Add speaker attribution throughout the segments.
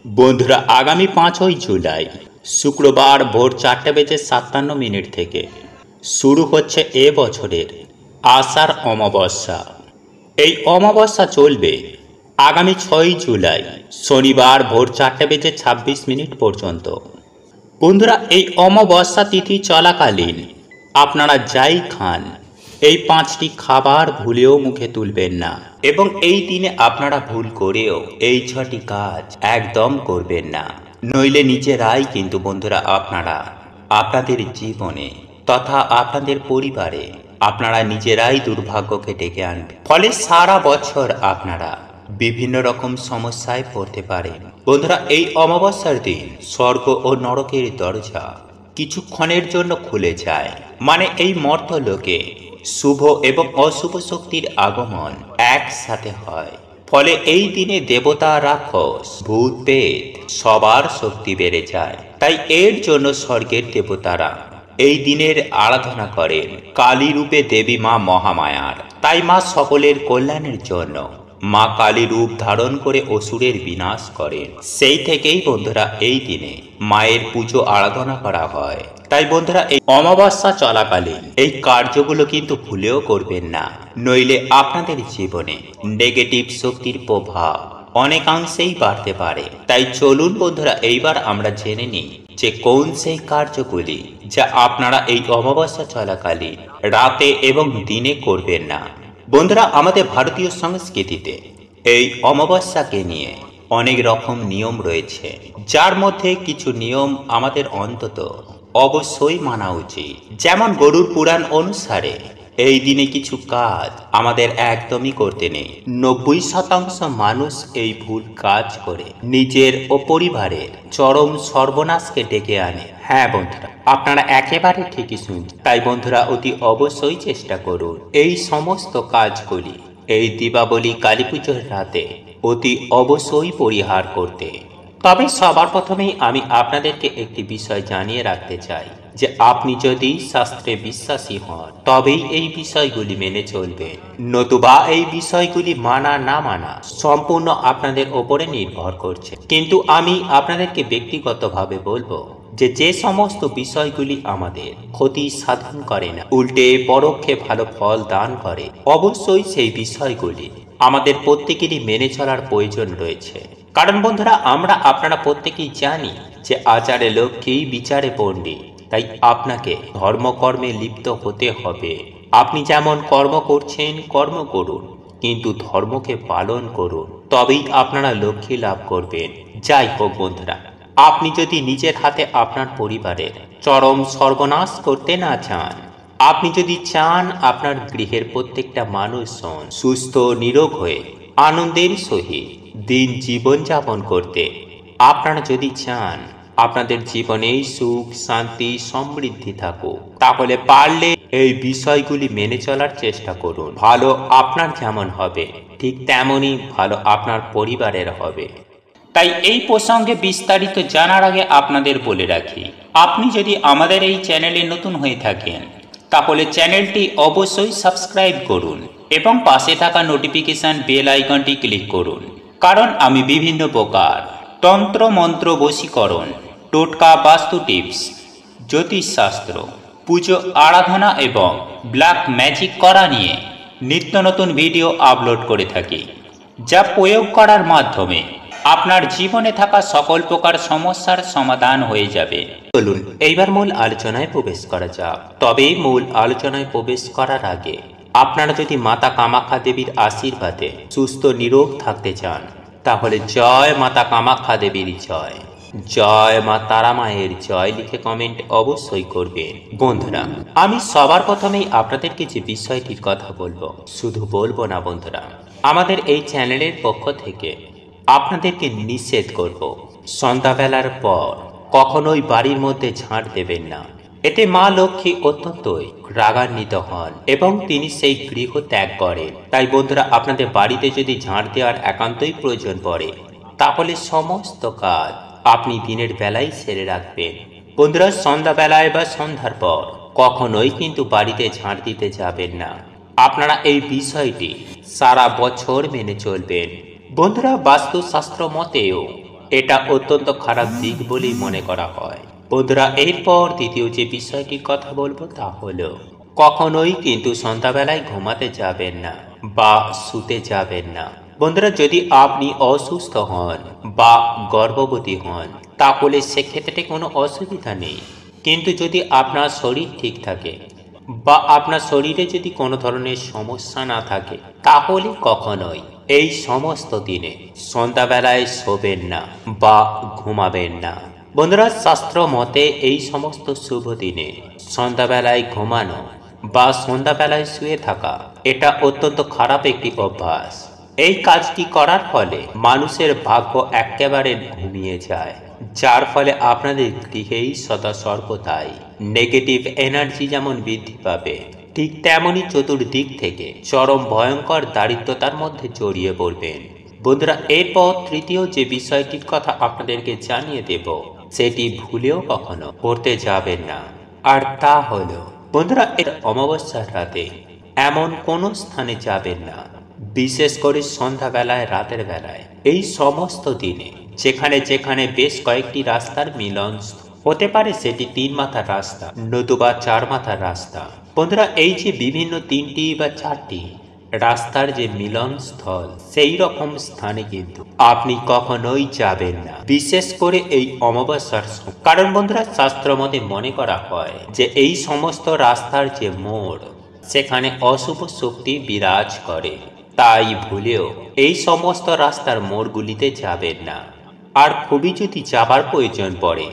Speaker 1: বন্ধুরা, আগামী 5ই জুলাই শুক্রবার ভোর 4:57 থেকে শুরু হচ্ছে এ বছরের আষাঢ় অমাবস্যা। এই অমাবস্যা চলবে আগামী 6ই জুলাই শনিবার ভোর 4:26 পর্যন্ত। বন্ধুরা, এই অমাবস্যা তিথি চলাকালীন আপনারা যাই খান, এই 5টি খাবার ভুলেও মুখে তুলবেন না, এবং এই দিনে আপনারা ভুল করেও এই 6টি কাজ একদম করবেন না, নইলে নিজেরাই কিন্তু বন্ধুরা আপনারা আপনাদের জীবনে তথা আপনাদের পরিবারে আপনারা নিজেরাই দুর্ভাগ্যকে ডেকে আনবেন। ফলে সারা বছর আপনারা বিভিন্ন রকম সমস্যায় পড়তে পারেন। বন্ধুরা, এই অমাবস্যার দিন স্বর্গ ও নরকের দরজা কিছুক্ষণের জন্য খুলে যায়, মানে এই মর্তলোকে শুভ এবং অশুভ শক্তির আগমন একসাথে হয়। ফলে এই দিনে দেবতা, রাক্ষস, ভূত, প্রেত সবার শক্তি বেড়ে যায়। তাই এর জন্য স্বর্গের দেবতারা এই দিনের আরাধনা করেন কালী রূপে দেবী মা মহামায়ার। তাই মা সকলের কল্যাণের জন্য মা কালী রূপ ধারণ করে অসুরের বিনাশ করেন। সেই থেকেই বন্ধুরা এই দিনে মায়ের পুজো আরাধনা করা হয়। তাই বন্ধুরা, এই অমাবস্যা চলাকালীন এই কার্যগুলো কিন্তু ভুলেও করবেন না, নইলে আপনাদের জীবনে নেগেটিভ শক্তির প্রভাব অনেকাংশেই বাড়তে পারে। তাই চলুন বন্ধুরা, এইবার আমরা জেনে নিই যে কোন সেই কার্যগুলি যা আপনারা এই অমাবস্যা চলাকালীন রাতে এবং দিনে করবেন না। বন্ধুরা, আমাদের ভারতীয় সংস্কৃতিতে এই অমাবস্যাকে নিয়ে অনেক রকম নিয়ম রয়েছে, যার মধ্যে কিছু নিয়ম আমাদের অন্তত অবশ্যই মানা উচিত। যেমন গরুর পুরাণ অনুসারে এই দিনে কিছু কাজ আমাদের একদমই করতে নেই। 90% মানুষ এই ভুল কাজ করে নিজের ও পরিবারের চরম সর্বনাশকে ডেকে আনে। হ্যাঁ বন্ধুরা, আপনারা একেবারে ঠিকই শুনছেন। তাই বন্ধুরা, অতি অবশ্যই চেষ্টা করুন এই সমস্ত কাজগুলি এই দীপাবলি কালী পুজোর রাতে অতি অবশ্যই পরিহার করতে। তবে সবার প্রথমেই আমি আপনাদেরকে একটি বিষয় জানিয়ে রাখতে চাই যে আপনি যদি শাস্ত্রে বিশ্বাসী হন তবেই এই বিষয়গুলি মেনে চলবেন, নতুবা এই বিষয়গুলি মানা না মানা সম্পূর্ণ আপনাদের ওপরে নির্ভর করছে। কিন্তু আমি আপনাদেরকে ব্যক্তিগতভাবে বলবো যে সমস্ত বিষয়গুলি আমাদের ক্ষতি সাধন করে না, উল্টে পরোক্ষে ভালো ফল দান করে, অবশ্যই সেই বিষয়গুলি আমাদের প্রত্যেকেরই মেনে চলার প্রয়োজন রয়েছে। কারণ বন্ধুরা, আপনারা প্রত্যেকেই জানি যে আচারে লক্ষ্মী, বিচারে পণ্ডিত। তাই আপনাকে ধর্মকর্মে লিপ্ত হতে হবে। আপনি যেমন কর্ম করছেন কর্ম করুন, কিন্তু ধর্মকে পালন করুন, তবেই আপনারা লক্ষ্মী লাভ করবেন। যাই হোক বন্ধুরা, আপনি যদি নিজের হাতে আপনার পরিবারের চরম সর্বনাশ করতে না চান, আপনি যদি চান আপনার গৃহের প্রত্যেকটা মানুষজন সুস্থ নিরোগ হয়ে আনন্দের সহিত দিন জীবন যাপন করতে, আপনারা যদি চান আপনাদের জীবনে সুখ, শান্তি, সমৃদ্ধি থাকুক, তাহলে পারলে এই বিষয়গুলি মেনে চলার চেষ্টা করুন। ভালো আপনার যেমন হবে, ঠিক তেমনই ভালো আপনার পরিবারের হবে। তাই এই প্রসঙ্গে বিস্তারিত জানার আগে আপনাদের বলে রাখি, আপনি যদি আমাদের এই চ্যানেলে নতুন হয়ে থাকেন তাহলে চ্যানেলটি অবশ্যই সাবস্ক্রাইব করুন এবং পাশে থাকা নোটিফিকেশন বেল আইকনটি ক্লিক করুন। কারণ আমি বিভিন্ন প্রকার তন্ত্র, মন্ত্র, বশীকরণ, টোটকা, বাস্তু টিপস, জ্যোতিষশাস্ত্র, পুজো আরাধনা এবং ব্ল্যাক ম্যাজিক করা নিয়ে নিত্য নতুন ভিডিও আপলোড করে থাকি, যা প্রয়োগ করার মাধ্যমে আপনার জীবনে থাকা সকল প্রকার সমস্যার সমাধান হয়ে যাবে। চলুন এইবার মূল আলোচনায় প্রবেশ করা যাক। তবে মূল আলোচনায় প্রবেশ করার আগে আপনারা যদি মাতা কামাখ্যা দেবীর আশীর্বাদে সুস্থ নিরোগ থাকতে চান, তাহলে জয় মাতা কামাখ্যা দেবীর জয়, জয় মা তারা মায়ের জয় লিখে কমেন্ট অবশ্যই করবেন। বন্ধুরা, আমি সবার প্রথমেই আপনাদেরকে যে বিষয়টির কথা বলবো, শুধু বলবো না বন্ধুরা, আমাদের এই চ্যানেলের পক্ষ থেকে আপনাদেরকে নিষেধ করব, সন্ধ্যাবেলার পর কখনোই বাড়ির মধ্যে ঝাঁট দেবেন না। এতে মা লক্ষ্মী অত্যন্তই রাগান্বিত হন এবং তিনি সেই গৃহ ত্যাগ করেন। তাই বন্ধুরা, আপনাদের বাড়িতে যদি ঝাঁট দেওয়ার একান্তই প্রয়োজন পড়ে, তাহলে সমস্ত কাজ আপনি দিনের বেলায় সেরে রাখবেন। বন্ধুরা, সন্ধ্যাবেলায় বা সন্ধ্যার পর কখনোই কিন্তু বাড়িতে ঝাঁট দিতে যাবেন না। আপনারা এই বিষয়টি সারা বছর মেনে চলবেন। বন্ধুরা, বাস্তুশাস্ত্র মতেও এটা অত্যন্ত খারাপ দিক বলেই মনে করা হয়। বন্ধুরা, এরপর দ্বিতীয় যে বিষয়টির কথা বলবো তা হলো কখনোই কিন্তু সন্ধ্যাবেলায় ঘুমাতে যাবেন না বা শুতে যাবেন না। বন্ধুরা, যদি আপনি অসুস্থ হন বা গর্ভবতী হন তাহলে সেক্ষেত্রে কোনো অসুবিধা নেই, কিন্তু যদি আপনার শরীর ঠিক থাকে বা আপনার শরীরে যদি কোনো ধরনের সমস্যা না থাকে তাহলে কখনোই এই সমস্ত দিনে সন্ধ্যাবেলায় শোবেন না বা ঘুমাবেন না। বন্ধুরা, শাস্ত্র মতে এই সমস্ত শুভ দিনে সন্ধ্যাবেলায় ঘুমানো বা সন্ধ্যাবেলায় শুয়ে থাকা এটা অত্যন্ত খারাপ একটি অভ্যাস। এই কাজটি করার ফলে মানুষের ভাগ্য একেবারে ঘুমিয়ে যায়, যার ফলে আপনাদের গৃহেই সদা সর্বদাই নেগেটিভ এনার্জি যেমন বৃদ্ধি পাবে, ঠিক তেমনই চতুর্দিক থেকে চরম ভয়ঙ্কর দারিদ্রতার মধ্যে জড়িয়ে পড়বেন। বন্ধুরা, এরপর তৃতীয় যে বিষয়টির কথা আপনাদেরকে জানিয়ে দেব সেটি ভুলেও কখনো করতে যাবেন না, আর তা হলো বন্ধুরা, এর অমাবস্যার রাতে এমন কোনো স্থানে যাবেন না, বিশেষ করে সন্ধ্যাবেলায়, রাতের বেলায়, এই সমস্ত দিনে যেখানে যেখানে বেশ কয়েকটি রাস্তার মিলন হতে পারে, সেটি 3 মাথার রাস্তা নতুবা 4 মাথার রাস্তা। বন্ধুরা, এই যে বিভিন্ন 3টি বা 4টি রাস্তার যে মিলন স্থল, সেই রকম স্থানে কিন্তু আপনি কখনোই যাবেন না, বিশেষ করে এই অমাবস্যার সময়। কারণ বন্ধুরা, শাস্ত্র মতে মনে করা হয় যে এই সমস্ত রাস্তার যে মোড়, সেখানে অশুভ শক্তি বিরাজ করে, তাই ভুলেও এই সমস্ত রাস্তার মোড়গুলিতে যাবেন না। আর খুবই যদি যাবার প্রয়োজন পড়ে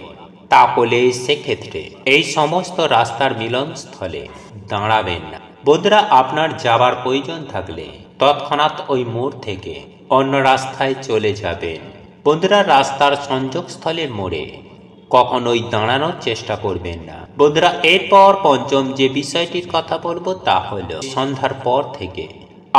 Speaker 1: তাহলে সেক্ষেত্রে এই সমস্ত রাস্তার মিলনস্থলে দাঁড়াবেন না। বন্ধুরা, আপনার যাবার প্রয়োজন থাকলে তৎক্ষণাৎ ওই মোড় থেকে অন্য রাস্তায় চলে যাবেন। বন্ধুরা, রাস্তার সংযোগস্থলের মোড়ে কখনোই দাঁড়ানোর চেষ্টা করবেন না। বন্ধুরা, এরপর পঞ্চম যে বিষয়টির কথা বলবো তা হলো সন্ধ্যার পর থেকে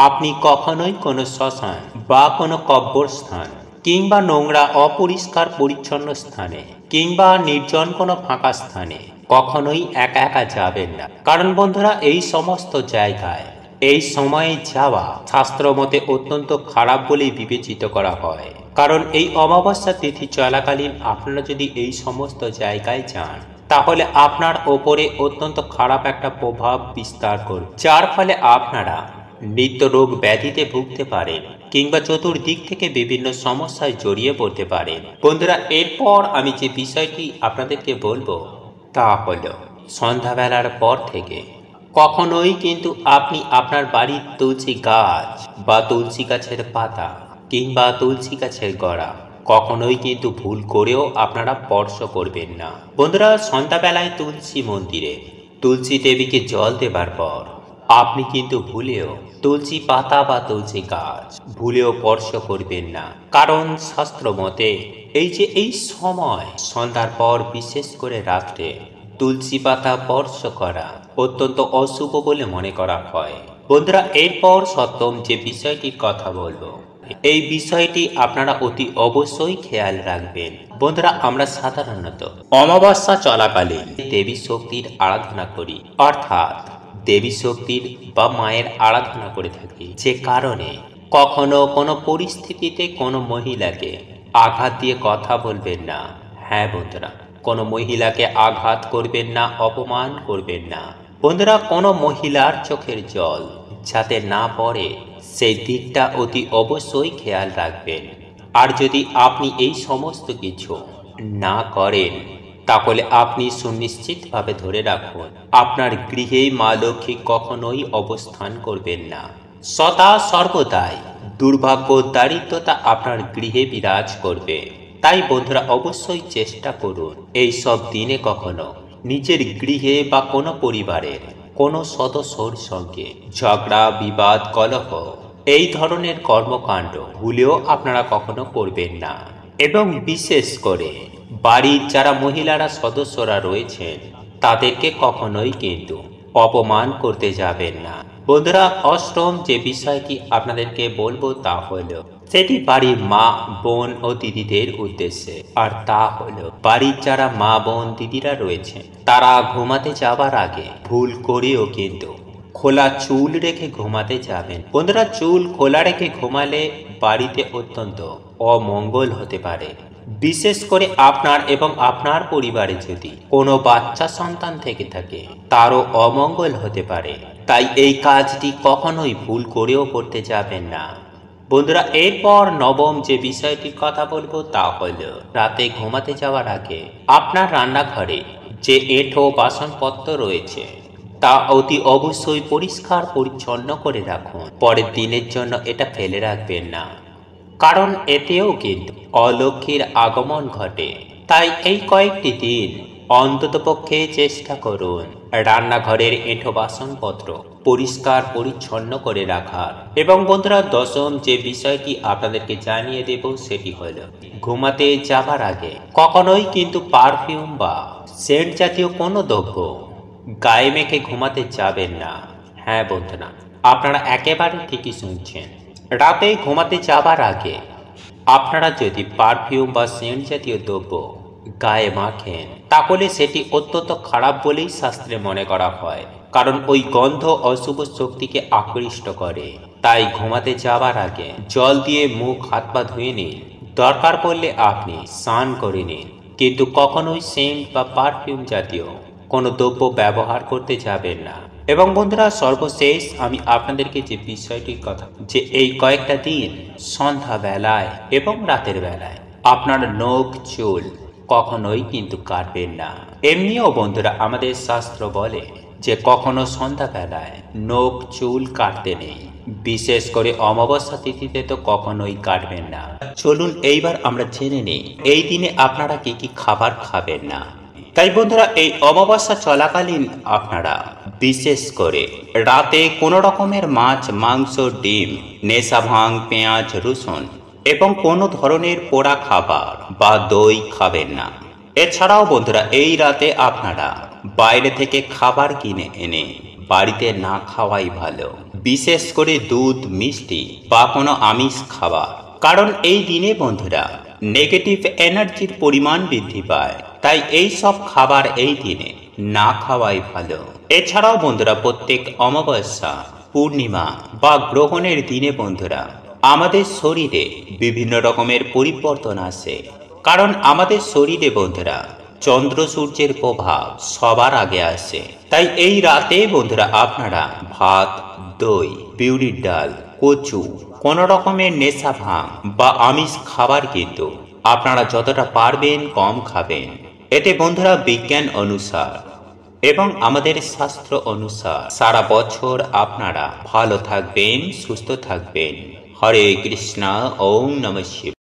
Speaker 1: আপনি কখনোই কোনো শ্মশান বা কোনো কবরস্থান কিংবা নোংরা অপরিষ্কার পরিচ্ছন্ন স্থানে কিংবা নির্জন কোনো ফাঁকা স্থানে কখনোই একা একা যাবেন না। কারণ বন্ধুরা, এই সমস্ত জায়গায় এই সময়ে যাওয়া শাস্ত্র মতে অত্যন্ত খারাপ বলেই বিবেচিত করা হয়। কারণ এই অমাবস্যা তিথি চলাকালীন আপনারা যদি এই সমস্ত জায়গায় যান তাহলে আপনার ওপরে অত্যন্ত খারাপ একটা প্রভাব বিস্তার করবে, যার ফলে আপনারা নিত্য রোগ ব্যাধিতে ভুগতে পারেন কিংবা চতুর্দিক থেকে বিভিন্ন সমস্যায় জড়িয়ে পড়তে পারেন। বন্ধুরা, এরপর আমি যে বিষয়টি আপনাদেরকে বলবো তা হলো সন্ধ্যাবেলার পর থেকে কখনোই কিন্তু আপনি আপনার বাড়ির তুলসী গাছ বা তুলসী গাছের পাতা কিংবা তুলসী গাছের গোড়া কখনোই কিন্তু ভুল করেও আপনারা স্পর্শ করবেন না। বন্ধুরা, সন্ধ্যাবেলায় তুলসী মন্দিরে তুলসী দেবীকে জল দেবার পর আপনি কিন্তু ভুলেও তুলসী পাতা বা তুলসী গাছ ভুলেও স্পর্শ করবেন না। কারণ শাস্ত্র মতে এই সময় সন্ধ্যার পর, বিশেষ করে রাত্রে তুলসী পাতা স্পর্শ করা অত্যন্ত অশুভ বলে মনে করা হয়। বন্ধুরা, এরপর সপ্তম যে বিষয়টির কথা বলবো, এই বিষয়টি আপনারা অতি অবশ্যই খেয়াল রাখবেন। বন্ধুরা, আমরা সাধারণত অমাবস্যা চলাকালীন দেবী শক্তির আরাধনা করি, অর্থাৎ দেবী শক্তির বা মায়ের আরাধনা করে থাকি, যে কারণে কখনো কোনো পরিস্থিতিতে কোনো মহিলাকে আঘাত দিয়ে কথা বলবেন না। হ্যাঁ বন্ধুরা, কোনো মহিলাকে আঘাত করবেন না, অপমান করবেন না। বন্ধুরা, কোনো মহিলার চোখের জল যাতে না পড়ে সেই দিকটা অতি অবশ্যই খেয়াল রাখবেন। আর যদি আপনি এই সমস্ত কিছু না করেন তাহলে আপনি সুনিশ্চিতভাবে ধরে রাখুন আপনার গৃহে মা লক্ষ্মী কখনোই অবস্থান করবেন না। সদা সর্বদাই দুর্ভাগ্য, দারিদ্রতা আপনার গৃহে বিরাজ করবে। তাই বন্ধুরা, অবশ্যই চেষ্টা করুন এই সব দিনে কখনো নিজের গৃহে বা কোনো পরিবারের কোনো সদস্যর সঙ্গে ঝগড়া, বিবাদ, কলহ এই ধরনের কর্মকাণ্ড ভুলেও আপনারা কখনো করবেন না। এবং বিশেষ করে বাড়ির যারা মহিলারা সদস্যরা রয়েছেন তাদেরকে কখনোই কিন্তু অপমান করতে যাবেন না। বন্ধুরা, অষ্টম যে বিষয়টি আপনাদেরকে বলবো তা হলো সেটি বাড়ির মা, বোন ও দিদিদের উদ্দেশ্যে, আর তা হলো বাড়ির যারা মা, বোন, দিদিরা রয়েছেন তারা ঘুমাতে যাবার আগে ভুল করেও কিন্তু খোলা চুল রেখে ঘুমাতে যাবেন। বন্ধুরা, চুল খোলা রেখে ঘুমালে বাড়িতে অত্যন্ত অমঙ্গল হতে পারে, বিশেষ করে আপনার এবং আপনার পরিবারে যদি কোনো বাচ্চা সন্তান থেকে থাকে তারও অমঙ্গল হতে পারে। তাই এই কাজটি কখনোই ভুল করেও করতে যাবেন না। বন্ধুরা, এরপর নবম যে বিষয়টির কথা বলবো তা হল রাতে ঘুমাতে যাওয়ার আগে আপনার রান্নাঘরে যে এঁঠো বাসনপত্র রয়েছে তা অতি অবশ্যই পরিষ্কার পরিচ্ছন্ন করে রাখুন। পরের দিনের জন্য এটা ফেলে রাখবেন না, কারণ এতেও কিন্তু অলক্ষ্মীর আগমন ঘটে। তাই এই কয়েকটি দিন অন্ততপক্ষে চেষ্টা করুন রান্নাঘরের এঁঠো বাসনপত্র পরিষ্কার পরিচ্ছন্ন করে রাখার। এবং বন্ধুরা, দশম যে বিষয়টি আপনাদেরকে জানিয়ে দেব সেটি হল ঘুমাতে যাবার আগে কখনোই কিন্তু পারফিউম বা সেন্ট জাতীয় কোনো দ্রব্য গায়ে মেখে ঘুমাতে যাবেন না। হ্যাঁ বন্ধুরা, আপনারা একেবারে ঠিকই শুনছেন। রাতে ঘুমাতে যাবার আগে আপনারা যদি পারফিউম বা সেন্ট জাতীয় দ্রব্য গায়ে মাখেন তাহলে সেটি অত্যন্ত খারাপ বলেই শাস্ত্রে মনে করা হয়, কারণ ওই গন্ধ অশুভ শক্তিকে আকৃষ্ট করে। তাই ঘুমাতে যাবার আগে জল দিয়ে মুখ হাত পা ধুয়ে নিন, দরকার পড়লে আপনি স্নান করে নিন, কিন্তু কখনোই সেন্ট বা পারফিউম জাতীয় কোনো দ্রব্য ব্যবহার করতে যাবেন না। এবং বন্ধুরা, সর্বশেষ আমি আপনাদেরকে যে বিষয়টির কথা যে এই কয়েকটা দিন সন্ধ্যা বেলায় এবং রাতের বেলায় আপনার নখ চুল কখনোই কিন্তু কাটবেন না। এমনিও বন্ধুরা, আমাদের শাস্ত্র বলে যে কখনো সন্ধ্যা বেলায় নখ চুল কাটতে নেই, বিশেষ করে অমাবস্যা তিথিতে তো কখনোই কাটবেন না। চলুন এইবার আমরা জেনে নিই এই দিনে আপনারা কি কি খাবার খাবেন না। তাই বন্ধুরা, এই অমাবস্যা চলাকালীন আপনারা বিশেষ করে রাতে কোনো রকমের মাছ, মাংস, ডিম, নেশা ভাং, পেঁয়াজ, রসুন এবং কোনো ধরনের পোড়া খাবার বা দই খাবেন না। এছাড়াও বন্ধুরা, এই রাতে আপনারা বাইরে থেকে খাবার কিনে এনে বাড়িতে না খাওয়াই ভালো, বিশেষ করে দুধ, মিষ্টি বা কোনো আমিষ খাবার, কারণ এই দিনে বন্ধুরা নেগেটিভ এনার্জির পরিমাণ বৃদ্ধি পায়। তাই এই সব খাবার এই দিনে না খাওয়াই ভালো। এছাড়াও বন্ধুরা, প্রত্যেক অমাবস্যা, পূর্ণিমা বা গ্রহণের দিনে বন্ধুরা আমাদের শরীরে বিভিন্ন রকমের পরিবর্তন আসে, কারণ আমাদের শরীরে বন্ধুরা চন্দ্র সূর্যের প্রভাব সবার আগে আসে। তাই এই রাতে বন্ধুরা আপনারা ভাত, দই, বিউলির ডাল, কচু, কোন রকমের নেশা ভাং বা আমিষ খাবার কিন্তু আপনারা যতটা পারবেন কম খাবেন। এতে বন্ধুরা বিজ্ঞান অনুসার এবং আমাদের শাস্ত্র অনুসার সারা বছর আপনারা ভালো থাকবেন, সুস্থ থাকবেন। হরে কৃষ্ণ, ওম নমঃ শিবায়।